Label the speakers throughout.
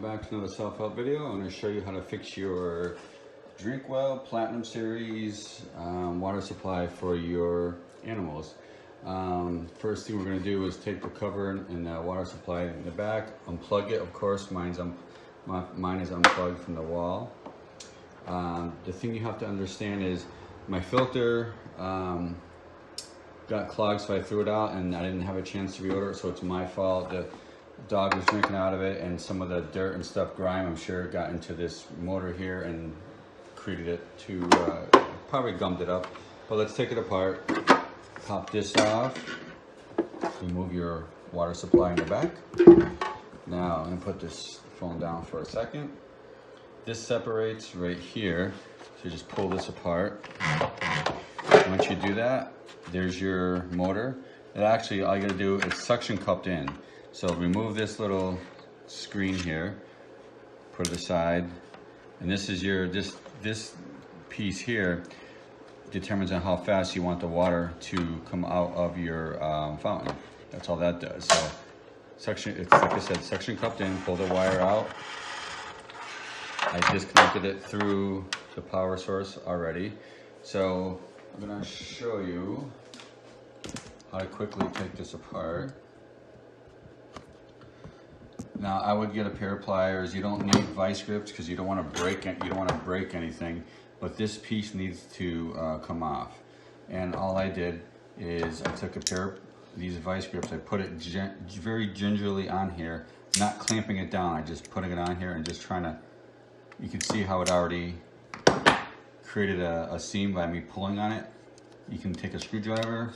Speaker 1: back to another self-help video. I'm going to show you how to fix your DrinkWell Platinum Series water supply for your animals. First thing we're going to do is take the cover and the water supply in the back, unplug it. Of course, mine is unplugged from the wall. The thing you have to understand is my filter got clogged, so I threw it out and I didn't have a chance to reorder it, so it's my fault. The dog was drinking out of it and some of the dirt and stuff, grime, I'm sure, got into this motor here and created it to, probably gummed it up. But let's take it apart. Pop this off. Remove your water supply in the back. Now I'm gonna put this phone down for a second. This separates right here, so you just pull this apart. Once you do that, there's your motor. It actually, all you gotta do is suction cupped in. So remove this little screen here, put it aside, and this is your, this piece here determines on how fast you want the water to come out of your fountain. That's all that does. So suction, it's like I said, suction cupped in, pull the wire out. I disconnected it through the power source already. So I'm gonna show you how to quickly take this apart. Now I would get a pair of pliers. You don't need vice grips because you don't want to break it. You don't want to break anything. But this piece needs to come off. And all I did is I took a pair of these vice grips. I put it very gingerly on here, not clamping it down. I just putting it on here and just trying to. You can see how it already created a seam by me pulling on it. You can take a screwdriver,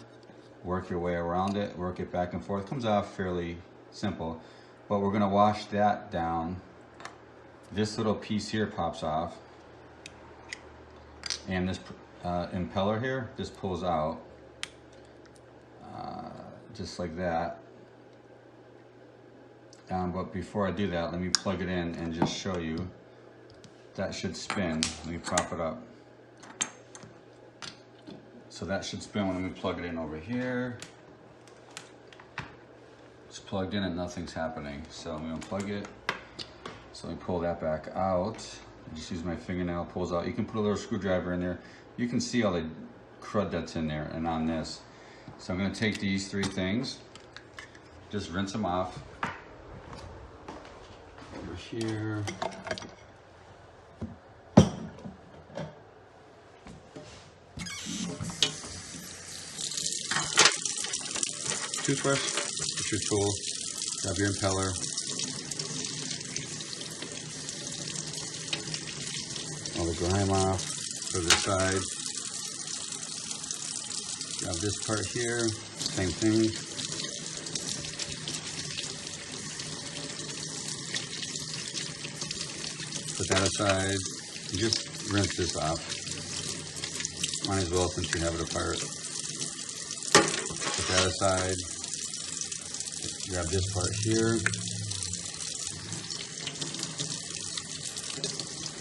Speaker 1: work your way around it, work it back and forth. It comes off fairly simple. But we're gonna wash that down. This little piece here pops off. And this impeller here, this pulls out. Just like that. But before I do that, let me plug it in and just show you. That should spin. Let me prop it up. So that should spin when we plug it in over here. It's plugged in and nothing's happening. So I'm gonna unplug it. So let me pull that back out. I just use my fingernail, pulls out. You can put a little screwdriver in there. You can see all the crud that's in there and on this. So I'm gonna take these three things, just rinse them off. Over here. Toothbrush, it's your tool, grab your impeller. All the grime off, put it aside. Grab this part here, same thing. Put that aside, and just rinse this off. Might as well since you have it apart. Put that aside. Grab this part here.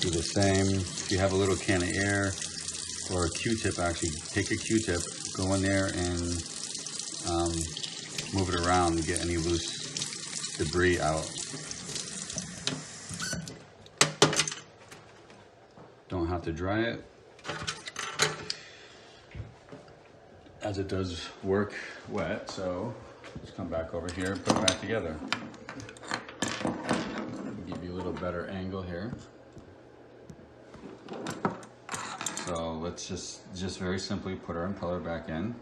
Speaker 1: Do the same. If you have a little can of air or a Q-tip, actually take a Q-tip, go in there and move it around and get any loose debris out. Don't have to dry it, as it does work wet, so just come back over here and put it back together. Give you a little better angle here. So let's just very simply put our impeller back in.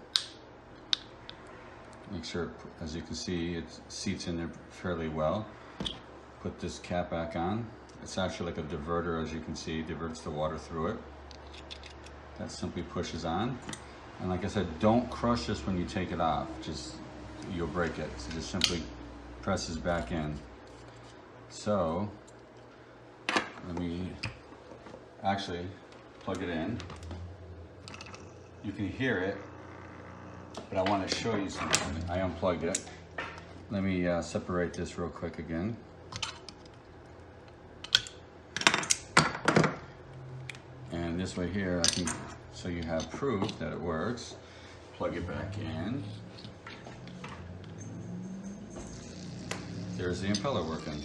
Speaker 1: Make sure, as you can see, it seats in there fairly well. Put this cap back on. It's actually like a diverter, as you can see, diverts the water through it. That simply pushes on. And like I said, don't crush this when you take it off. Just, you'll break it. So just simply presses back in. So, let me actually plug it in. You can hear it, but I want to show you something. I unplugged it. Let me separate this real quick again. And this way here, I can, so you have proof that it works. Plug it back in. There's the impeller working.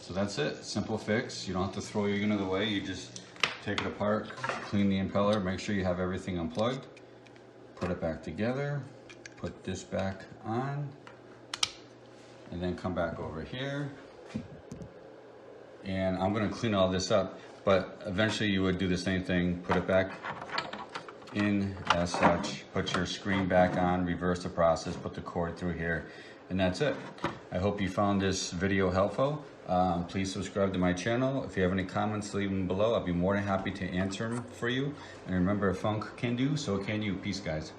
Speaker 1: So that's it, simple fix. You don't have to throw your unit away. You just take it apart, clean the impeller, make sure you have everything unplugged, put it back together, put this back on, and then come back over here. And I'm gonna clean all this up, but eventually you would do the same thing, put it back in as such, put your screen back on, reverse the process, put the cord through here, and that's it. I hope you found this video helpful. Please subscribe to my channel. If you have any comments, leave them below. I'll be more than happy to answer them for you. And remember, if funk can do, so can you. Peace, guys.